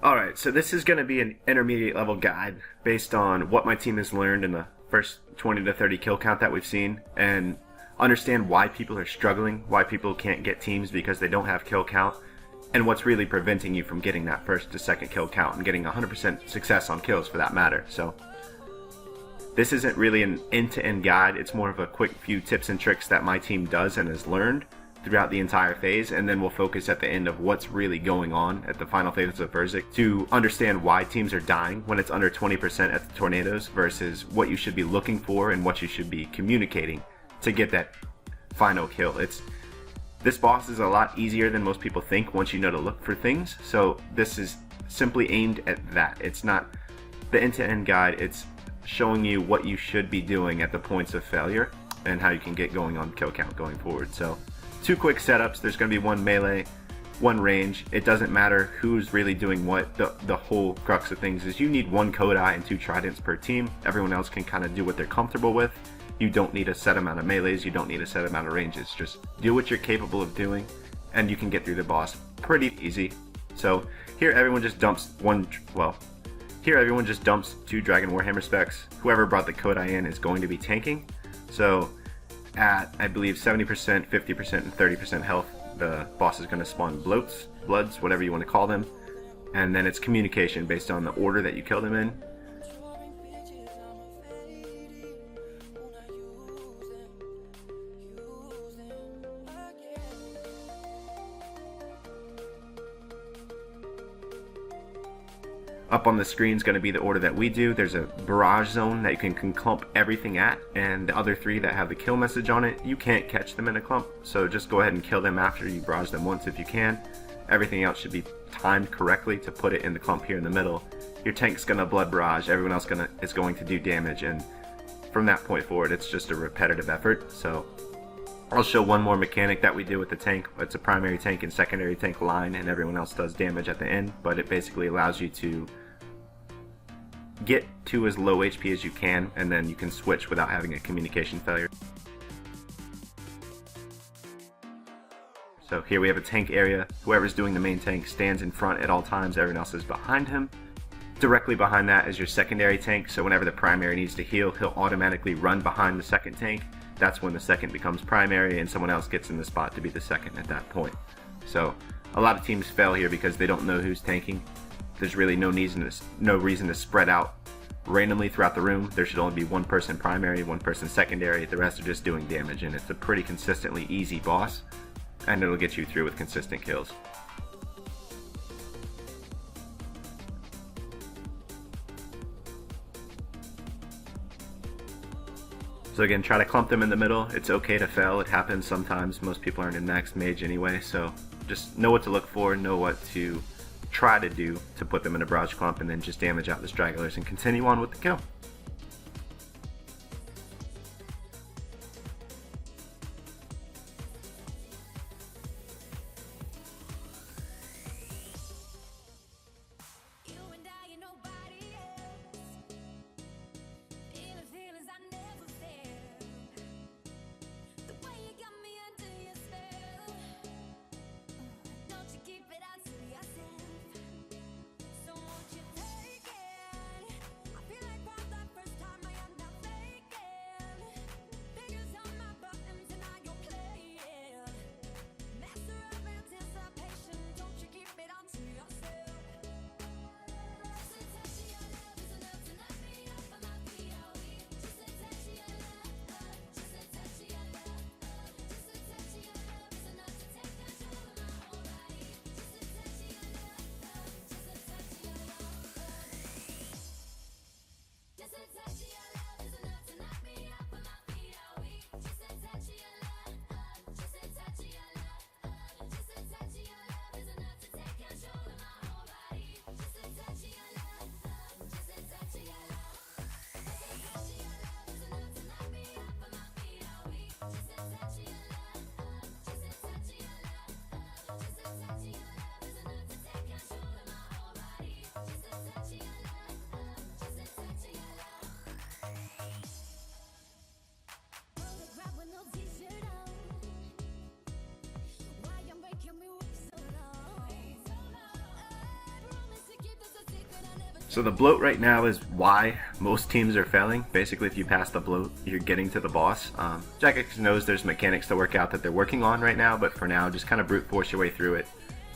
Alright, so this is going to be an intermediate level guide based on what my team has learned in the first 20 to 30 kill count that we've seen, and understand why people are struggling, why people can't get teams because they don't have kill count, and what's really preventing you from getting that first to second kill count and getting 100% success on kills for that matter. So this isn't really an end-to-end guide, it's more of a quick few tips and tricks that my team does and has learned throughout the entire phase, and then we'll focus at the end of what's really going on at the final phase of Verzik to understand why teams are dying when it's under 20% at the tornadoes versus what you should be looking for and what you should be communicating to get that final kill. This boss is a lot easier than most people think once you know to look for things, so this is simply aimed at that. It's not the end-to-end guide, it's showing you what you should be doing at the points of failure and how you can get going on kill count going forward. So 2 quick setups. There's going to be 1 melee, 1 range. It doesn't matter who's really doing what. The whole crux of things is you need 1 Kodai and 2 tridents per team. Everyone else can kind of do what they're comfortable with. You don't need a set amount of melees. You don't need a set amount of ranges. Just do what you're capable of doing and you can get through the boss pretty easy. So here everyone just dumps 2 Dragon Warhammer specs. Whoever brought the Kodai in is going to be tanking. So at, I believe, 70%, 50%, and 30% health, the boss is going to spawn bloods, whatever you want to call them, and then it's communication based on the order that you kill them in. Up on the screen is going to be the order that we do. There's a barrage zone that you can clump everything at, and the other 3 that have the kill message on it, you can't catch them in a clump, so just go ahead and kill them after you barrage them once if you can. Everything else should be timed correctly to put it in the clump here in the middle. Your tank's going to blood barrage, everyone else is going to do damage, and from that point forward it's just a repetitive effort. So I'll show one more mechanic that we do with the tank. It's a primary tank and secondary tank line, and everyone else does damage at the end, but it basically allows you to get to as low HP as you can, and then you can switch without having a communication failure. So here we have a tank area. Whoever's doing the main tank stands in front at all times, everyone else is behind him. Directly behind that is your secondary tank, so whenever the primary needs to heal, he'll automatically run behind the second tank. That's when the second becomes primary and someone else gets in the spot to be the second at that point. So a lot of teams fail here because they don't know who's tanking. There's really no reason to spread out randomly throughout the room. There should only be 1 person primary, 1 person secondary, the rest are just doing damage, and it's a pretty consistently easy boss, and it'll get you through with consistent kills. So again, try to clump them in the middle. It's okay to fail, it happens sometimes. Most people aren't in max mage anyway, so just know what to look for, know what to try to do to put them in a barrage clump, and then just damage out the stragglers and continue on with the kill. So the bloat right now is why most teams are failing. Basically, if you pass the bloat, you're getting to the boss. Jagex knows there's mechanics to work out that they're working on right now, but for now, just kind of brute force your way through it.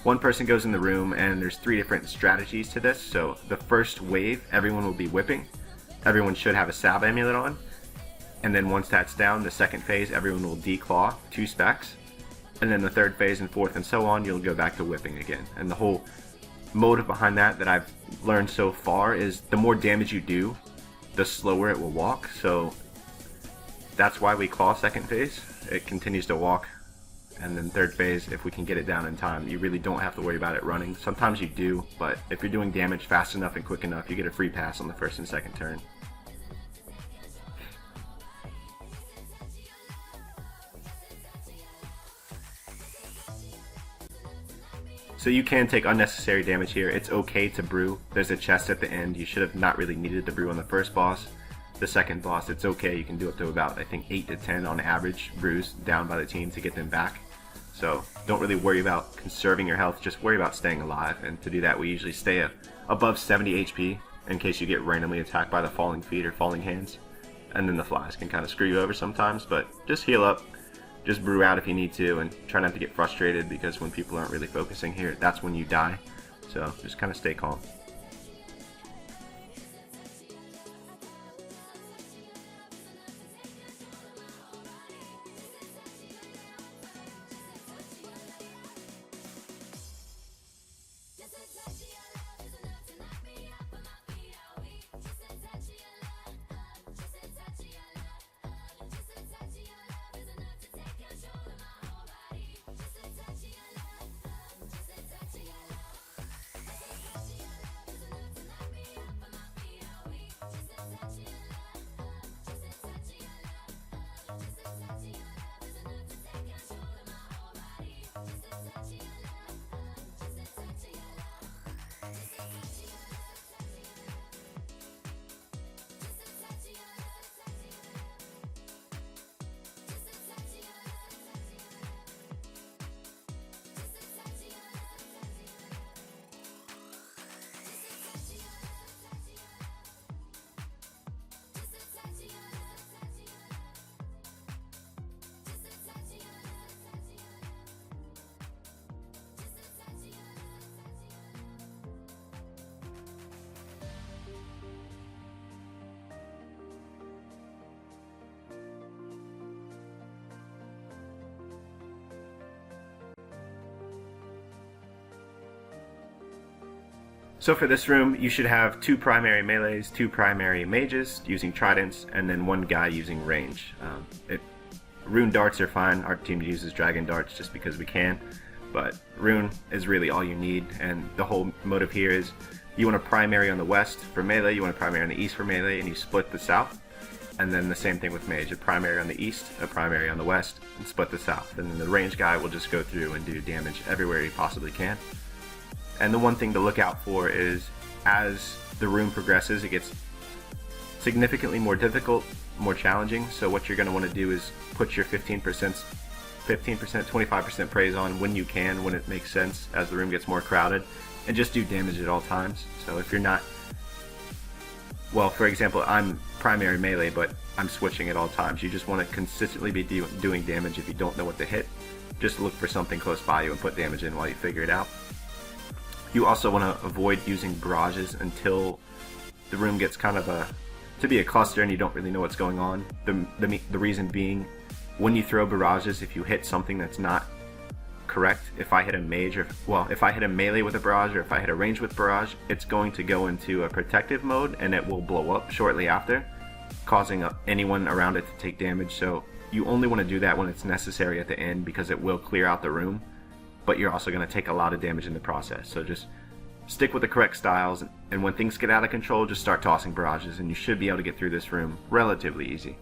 One person goes in the room, and there's 3 different strategies to this. So the first wave, everyone will be whipping. Everyone should have a salve amulet on. And then once that's down, the second phase, everyone will declaw 2 specs. And then the third phase and fourth and so on, you'll go back to whipping again. And the whole motive behind that I've learned so far is the more damage you do, the slower it will walk. So that's why we claw second phase. It continues to walk. And then third phase, if we can get it down in time, you really don't have to worry about it running. Sometimes you do, but if you're doing damage fast enough and quick enough, you get a free pass on the first and second turn. So you can take unnecessary damage here. It's okay to brew. There's a chest at the end. You should have not really needed to brew on the first boss. The second boss, it's okay. You can do up to about, I think, 8 to 10 on average brews down by the team to get them back. So don't really worry about conserving your health. Just worry about staying alive. And to do that, we usually stay above 70 HP in case you get randomly attacked by the falling feet or falling hands. And then the flies can kind of screw you over sometimes, but just heal up. Just brew out if you need to, and try not to get frustrated, because when people aren't really focusing here, that's when you die. So just kind of stay calm. So for this room, you should have 2 primary melees, 2 primary mages using tridents, and then 1 guy using range. Rune darts are fine. Our team uses dragon darts just because we can, but rune is really all you need. And the whole motive here is you want a primary on the west for melee, you want a primary on the east for melee, and you split the south. And then the same thing with mage, a primary on the east, a primary on the west, and split the south. And then the range guy will just go through and do damage everywhere he possibly can. And the one thing to look out for is, as the room progresses, it gets significantly more difficult, more challenging. So what you're going to want to do is put your 15%, 25% praise on when you can, when it makes sense, as the room gets more crowded, and just do damage at all times. So if you're not, well, for example, I'm primary melee, but I'm switching at all times. You just want to consistently be doing damage. If you don't know what to hit, just look for something close by you and put damage in while you figure it out. You also want to avoid using barrages until the room gets kind of to be a cluster and you don't really know what's going on. The reason being, when you throw barrages, if you hit something that's not correct, if I hit a mage, if I hit a melee with a barrage, or if I hit a range with barrage, it's going to go into a protective mode and it will blow up shortly after, causing anyone around it to take damage. So you only want to do that when it's necessary at the end, because it will clear out the room, but you're also going to take a lot of damage in the process. So just stick with the correct styles, and when things get out of control, just start tossing barrages, and you should be able to get through this room relatively easy.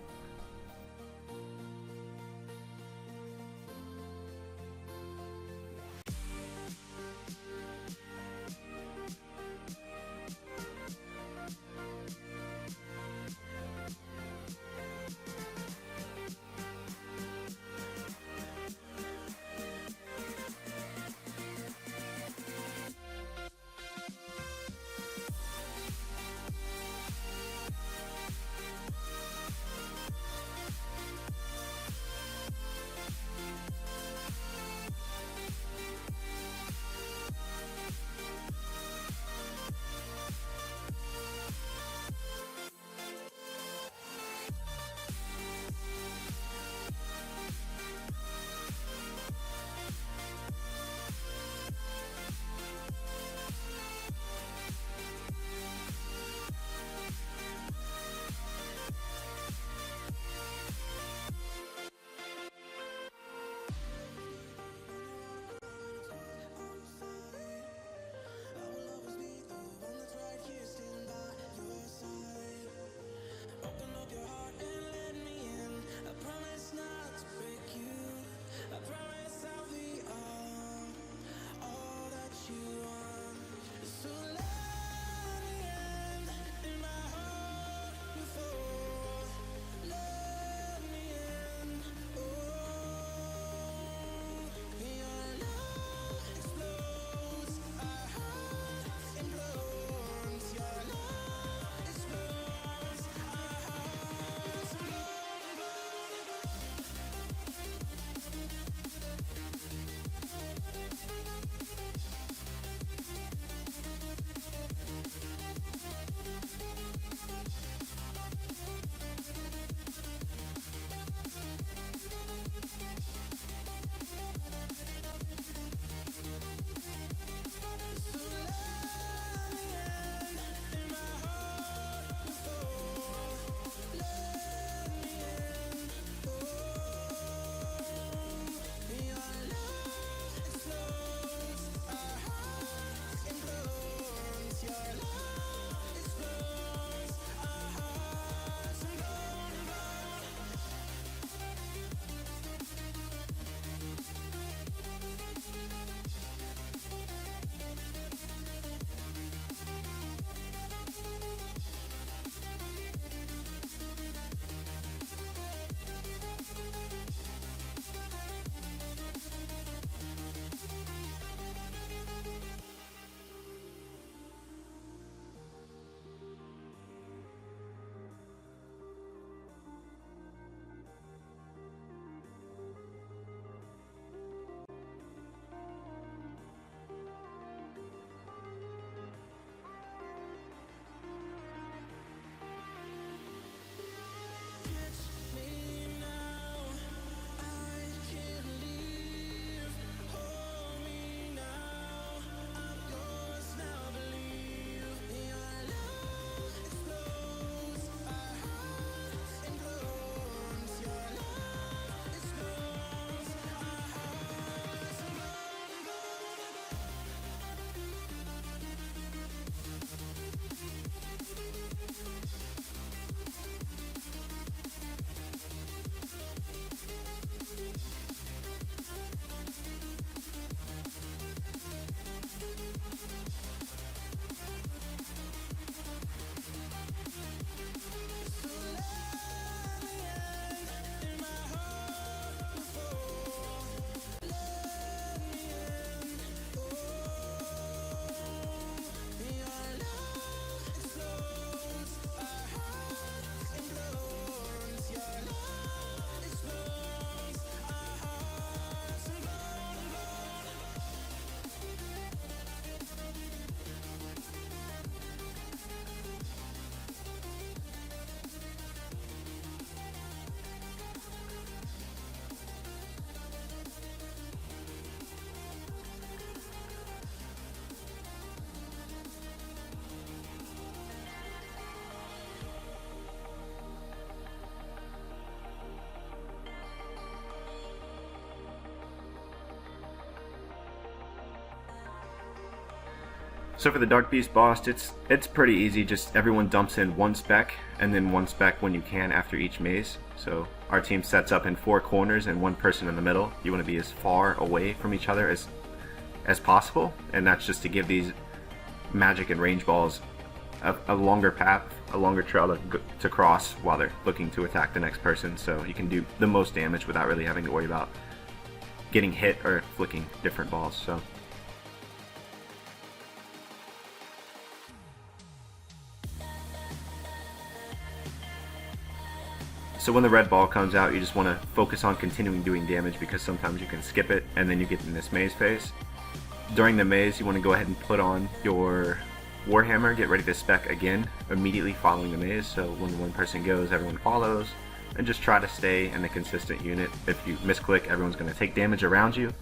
So for the Dark Beast boss, it's pretty easy. Just everyone dumps in one spec, and then one spec when you can after each maze. So our team sets up in 4 corners and 1 person in the middle. You want to be as far away from each other as possible, and that's just to give these magic and range balls a longer path, a longer trail to cross while they're looking to attack the next person, so you can do the most damage without really having to worry about getting hit or flicking different balls. So when the red ball comes out, you just want to focus on continuing doing damage, because sometimes you can skip it and then you get in this maze phase. During the maze, you want to go ahead and put on your Warhammer, get ready to spec again immediately following the maze, so when one person goes, everyone follows, and just try to stay in a consistent unit. If you misclick, everyone's going to take damage around you,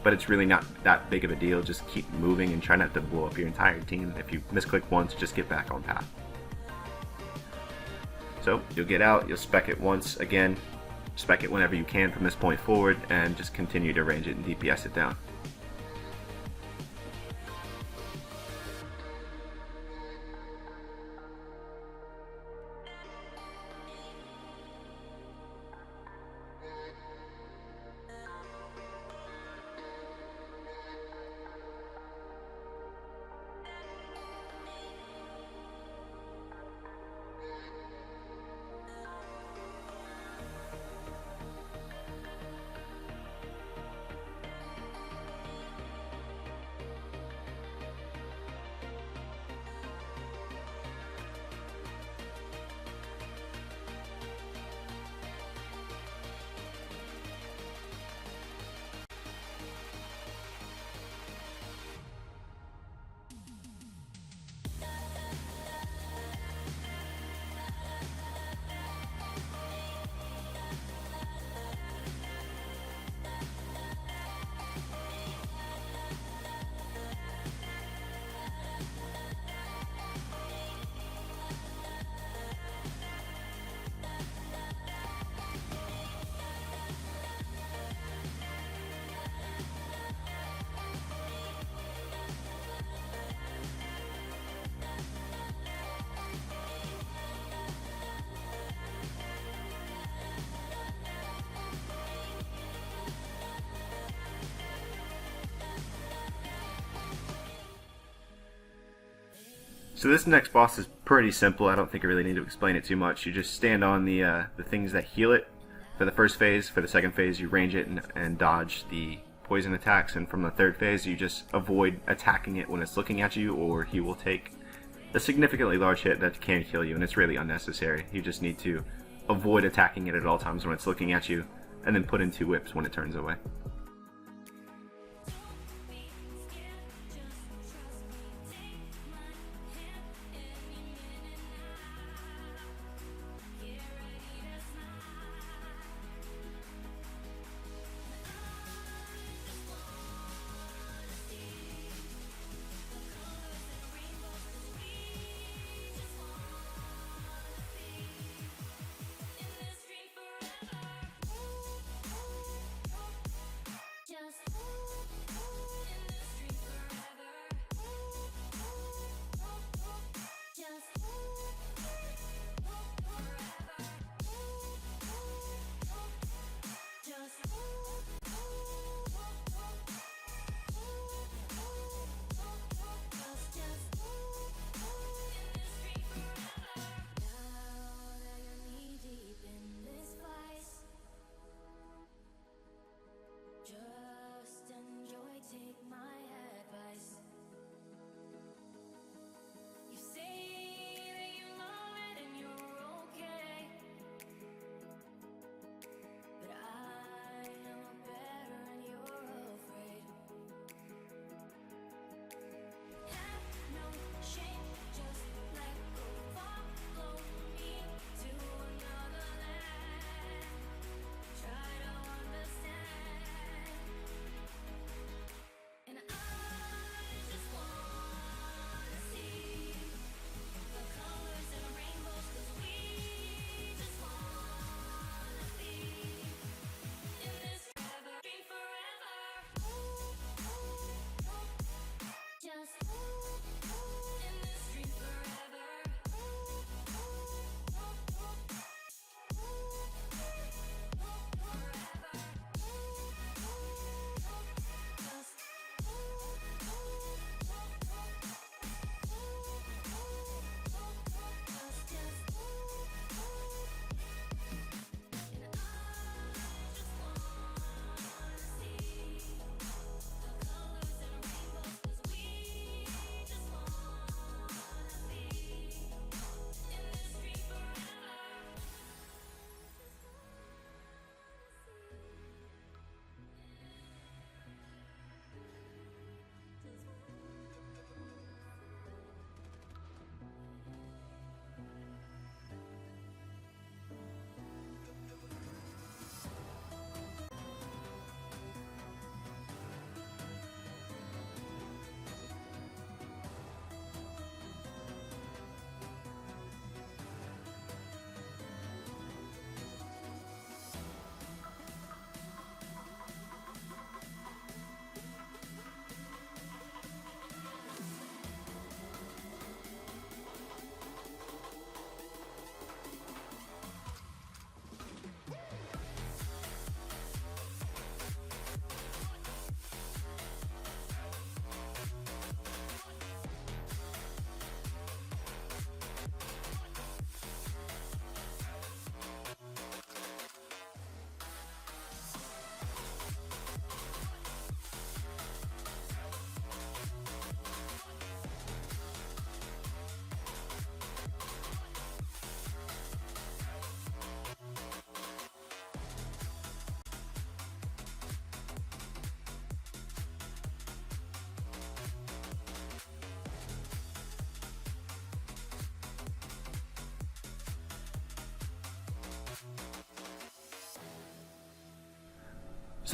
but it's really not that big of a deal. Just keep moving and try not to blow up your entire team. If you misclick once, just get back on path. So you'll get out, you'll spec it once again, spec it whenever you can from this point forward, and just continue to range it and DPS it down. So this next boss is pretty simple. I don't think I really need to explain it too much. You just stand on the things that heal it for the first phase. For the second phase, you range it and dodge the poison attacks. And from the third phase, you just avoid attacking it when it's looking at you, or he will take a significantly large hit that can kill you, and it's really unnecessary. You just need to avoid attacking it at all times when it's looking at you, and then put in 2 whips when it turns away.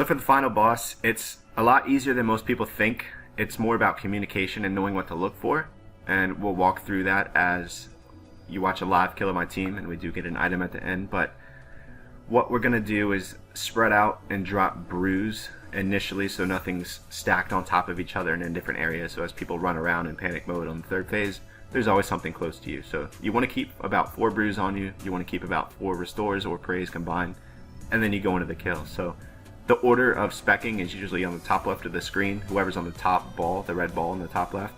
So for the final boss, it's a lot easier than most people think. It's more about communication and knowing what to look for, and we'll walk through that as you watch a live kill of my team, and we do get an item at the end. But what we're going to do is spread out and drop brews initially, so nothing's stacked on top of each other and in different areas. So as people run around in panic mode on the third phase, there's always something close to you. So you want to keep about 4 brews on you, you want to keep about 4 restores or praise combined, and then you go into the kill. So the order of specking is usually on the top left of the screen. Whoever's on the top ball, the red ball in the top left,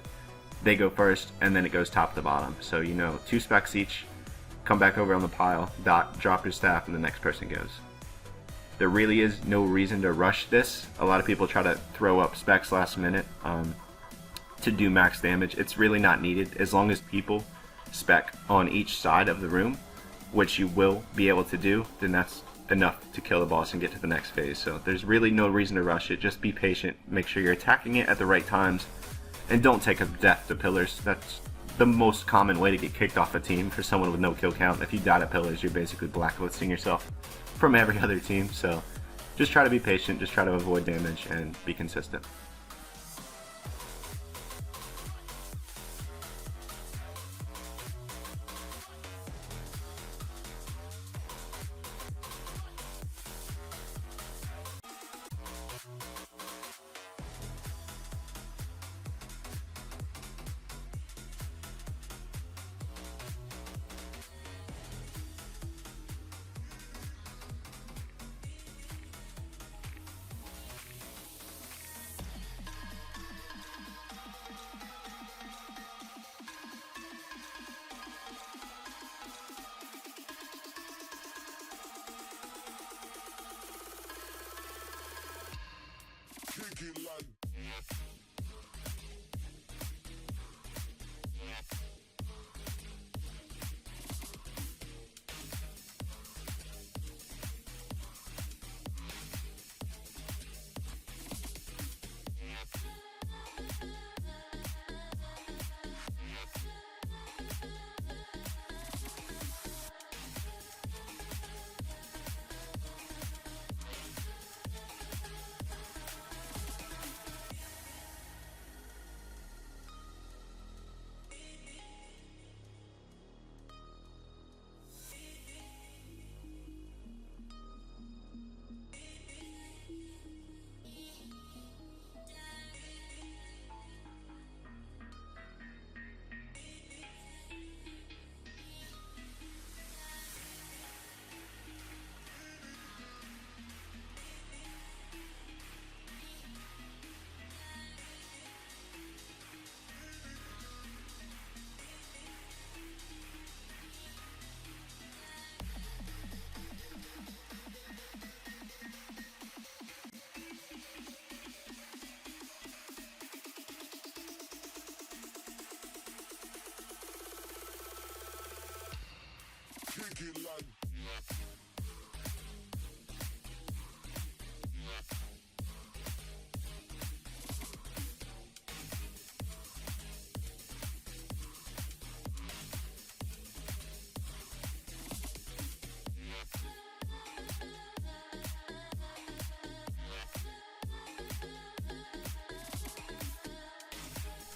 they go first, and then it goes top to bottom. So 2 specs each, come back over on the pile, dot, drop your staff, and the next person goes. There really is no reason to rush this. A lot of people try to throw up specs last minute to do max damage. It's really not needed. As long as people spec on each side of the room, which you will be able to do, then that's enough to kill the boss and get to the next phase. So there's really no reason to rush it. Just be patient, make sure you're attacking it at the right times, and don't take a death to pillars. That's the most common way to get kicked off a team for someone with no kill count. If you die to pillars, you're basically blacklisting yourself from every other team. So just try to be patient, just try to avoid damage and be consistent.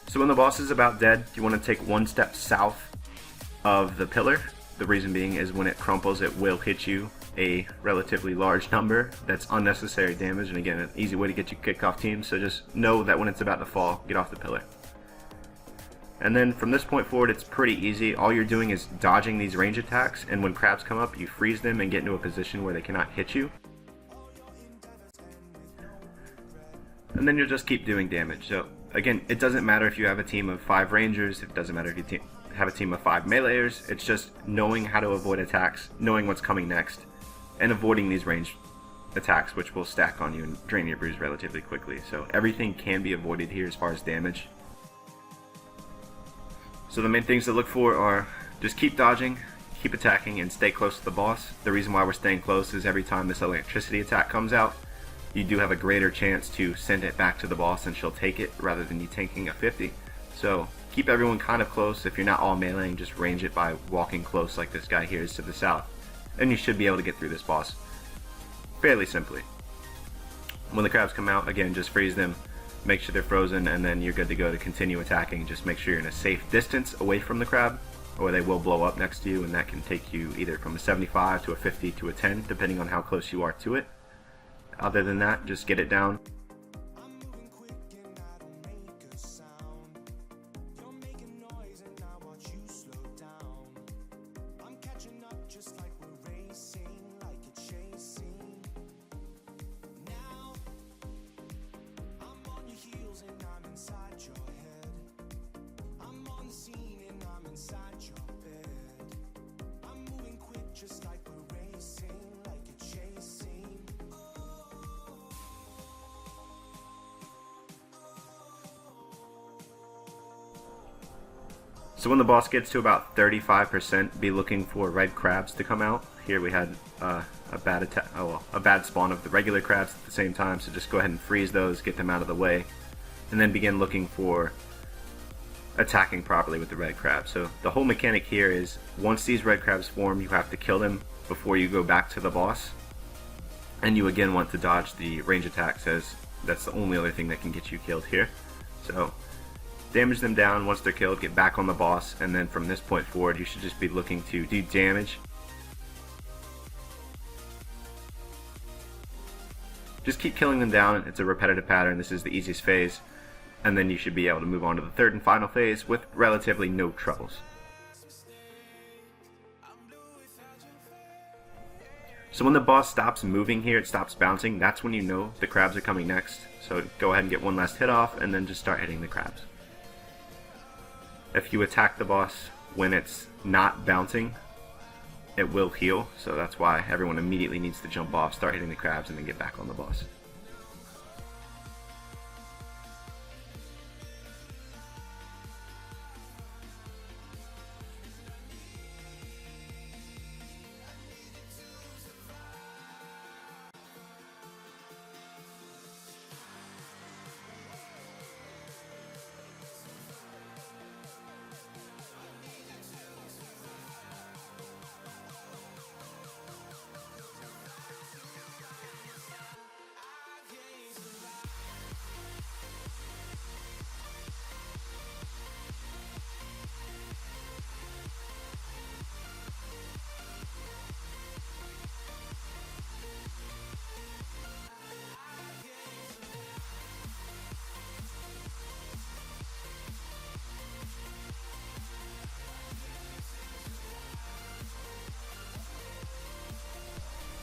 So when the boss is about dead, you want to take 1 step south of the pillar. The reason being is when it crumples, it will hit you a relatively large number. That's unnecessary damage, and again, an easy way to get you kicked off teams. So just know that when it's about to fall, get off the pillar. And then from this point forward, it's pretty easy. All you're doing is dodging these range attacks, and when crabs come up, you freeze them and get into a position where they cannot hit you. And then you'll just keep doing damage. So again, it doesn't matter if you have a team of 5 rangers, it doesn't matter if you have a team of 5 meleeers. It's just knowing how to avoid attacks, knowing what's coming next, and avoiding these ranged attacks, which will stack on you and drain your brews relatively quickly. So everything can be avoided here as far as damage. So the main things to look for are just keep dodging, keep attacking, and stay close to the boss. The reason why we're staying close is every time this electricity attack comes out, you do have a greater chance to send it back to the boss and she'll take it rather than you tanking a 50. So keep everyone kind of close. If you're not all meleeing, just range it by walking close like this guy here is to the south, and you should be able to get through this boss fairly simply. When the crabs come out, again, just freeze them, make sure they're frozen, and then you're good to go to continue attacking. Just make sure you're in a safe distance away from the crab, or they will blow up next to you, and that can take you either from a 75 to a 50 to a 10, depending on how close you are to it. Other than that, just get it down. So when the boss gets to about 35%, be looking for red crabs to come out. Here we had a bad spawn of the regular crabs at the same time, so just go ahead and freeze those, get them out of the way, and then begin looking for attacking properly with the red crab. So the whole mechanic here is once these red crabs form, you have to kill them before you go back to the boss, and you again want to dodge the range attacks, as that's the only other thing that can get you killed here. So damage them down. Once they're killed, get back on the boss, and then from this point forward you should just be looking to do damage. Just keep killing them down. It's a repetitive pattern. This is the easiest phase, and then you should be able to move on to the third and final phase with relatively no troubles. So when the boss stops moving here, it stops bouncing, that's when you know the crabs are coming next. So go ahead and get one last hit off, and then just start hitting the crabs. If you attack the boss when it's not bouncing, it will heal, so that's why everyone immediately needs to jump off, start hitting the crabs, and then get back on the boss.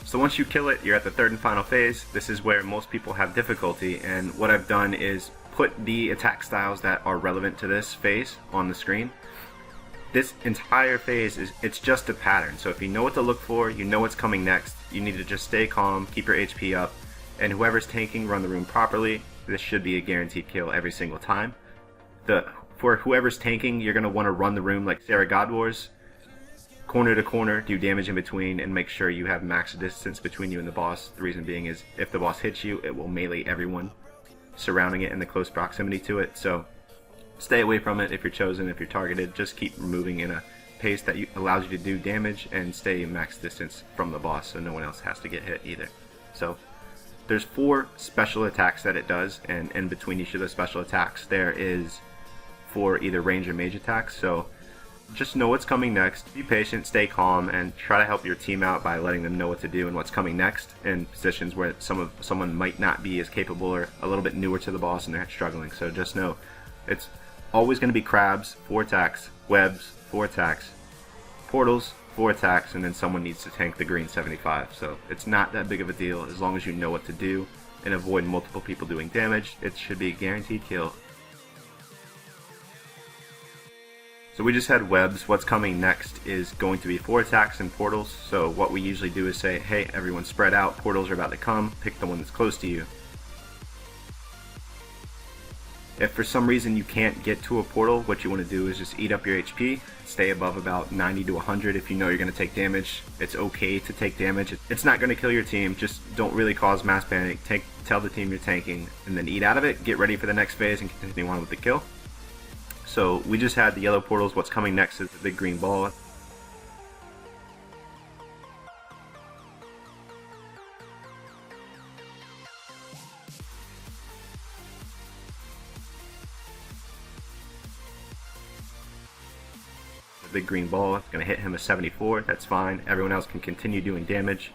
So once you kill it, you're at the third and final phase. This is where most people have difficulty, and what I've done is put the attack styles that are relevant to this phase on the screen. This entire phase it's just a pattern, so if you know what to look for, you know what's coming next, you need to just stay calm, keep your HP up, and whoever's tanking, run the room properly. This should be a guaranteed kill every single time. For whoever's tanking, you're going to want to run the room like Sarah God Wars, corner to corner, do damage in between, and make sure you have max distance between you and the boss. The reason being is if the boss hits you, it will melee everyone surrounding it in the close proximity to it. So stay away from it if you're chosen, if you're targeted. Just keep moving in a pace that allows you to do damage, and stay max distance from the boss so no one else has to get hit either. So there's 4 special attacks that it does, and in between each of those special attacks there is 4 either range or mage attacks. So just know what's coming next, be patient, stay calm, and try to help your team out by letting them know what to do and what's coming next in positions where someone might not be as capable or a little bit newer to the boss and they're struggling. So just know it's always going to be crabs, 4 attacks, webs, 4 attacks, portals, 4 attacks, and then someone needs to tank the green 75. So it's not that big of a deal as long as you know what to do and avoid multiple people doing damage. It should be a guaranteed kill. So we just had webs. What's coming next is going to be 4 attacks and portals. So what we usually do is say, hey, everyone spread out, portals are about to come, pick the one that's close to you. If for some reason you can't get to a portal, what you want to do is just eat up your HP, stay above about 90 to 100 if you know you're going to take damage. It's okay to take damage. It's not going to kill your team, just don't really cause mass panic. Tell the team you're tanking, and then eat out of it, get ready for the next phase, and continue on with the kill. So we just had the yellow portals. What's coming next is the big green ball. big green ball. It's going to hit him a 74. That's fine. Everyone else can continue doing damage.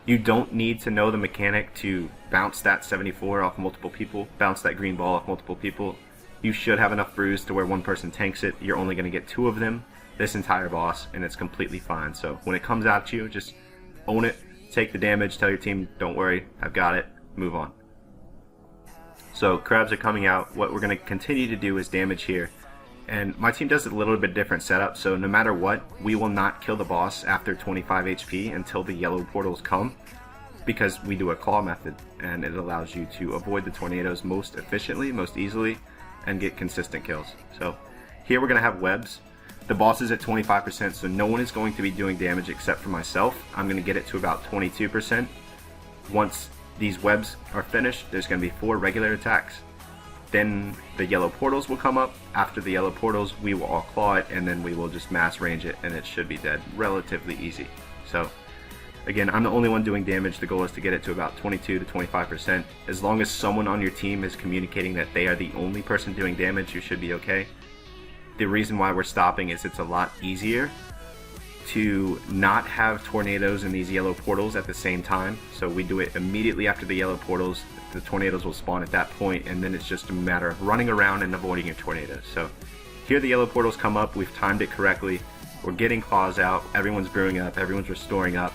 You don't need to know the mechanic to bounce that 74 off multiple people, bounce that green ball off multiple people. You should have enough brews to where one person tanks it. You're only going to get 2 of them this entire boss, and it's completely fine. So when it comes at you, just own it, take the damage, tell your team, don't worry, I've got it, move on. So crabs are coming out. What we're going to continue to do is damage here. And my team does a little bit different setup, so no matter what, we will not kill the boss after 25 HP until the yellow portals come, because we do a claw method, and it allows you to avoid the tornadoes most efficiently, most easily, and get consistent kills. So here we're going to have webs. The boss is at 25%, so no one is going to be doing damage except for myself. I'm going to get it to about 22%. Once these webs are finished, there's going to be 4 regular attacks. Then the yellow portals will come up. After the yellow portals, we will all claw it, and then we will just mass range it, and it should be dead relatively easy. So again, I'm the only one doing damage. The goal is to get it to about 22 to 25%. As long as someone on your team is communicating that they are the only person doing damage, you should be okay. The reason why we're stopping is it's a lot easier to not have tornadoes in these yellow portals at the same time. So we do it immediately after the yellow portals. The tornadoes will spawn at that point, and then it's just a matter of running around and avoiding your tornadoes. So here the yellow portals come up. We've timed it correctly. We're getting claws out. Everyone's brewing up. Everyone's restoring up.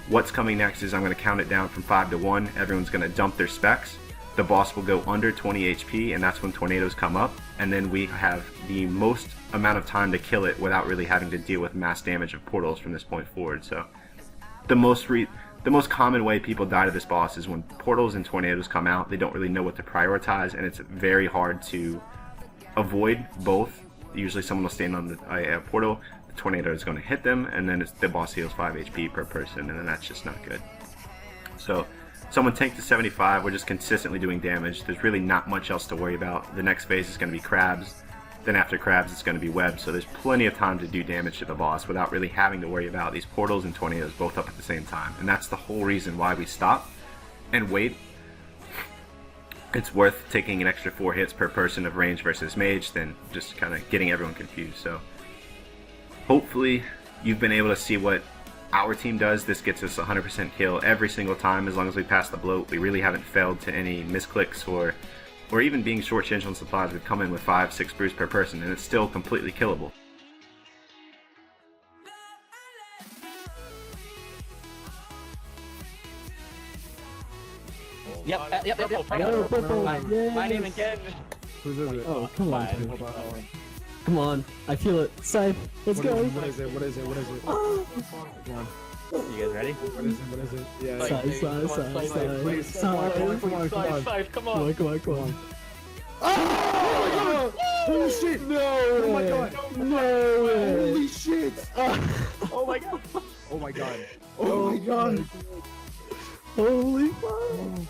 What's coming next is I'm going to count it down from 5 to 1. Everyone's going to dump their specs. The boss will go under 20 HP, and that's when tornadoes come up. And then we have the most amount of time to kill it without really having to deal with mass damage of portals from this point forward. So the most common way people die to this boss is when portals and tornadoes come out. They don't really know what to prioritize, and it's very hard to avoid both. Usually someone will stand on the portal, the tornado is going to hit them, and then the boss heals 5 HP per person, and then that's just not good. So someone tanked to 75, we're just consistently doing damage. There's really not much else to worry about. The next phase is going to be crabs. Then after crabs, it's going to be webs. So there's plenty of time to do damage to the boss without really having to worry about these portals and tornadoes both up at the same time. And that's the whole reason why we stop and wait. It's worth taking an extra 4 hits per person of range versus mage than just kind of getting everyone confused. So hopefully you've been able to see what our team does. This gets us 100% kill every single time as long as we pass the bloat. We really haven't failed to any misclicks or even being shortchanged on supplies. We've come in with 5-6 brews per person, and it's still completely killable. Yep. My name again. Who's is it? Oh, come on. Hold on. Come on. I feel it. Scythe. Let's go. What is it? Oh. Come on. You guys ready? What is it? Yeah. Scythe. Come on. Come on. Oh! Holy shit! No way. Oh my god! No way. Holy shit! Oh my god! Oh my god! Oh my god! Holy fuck.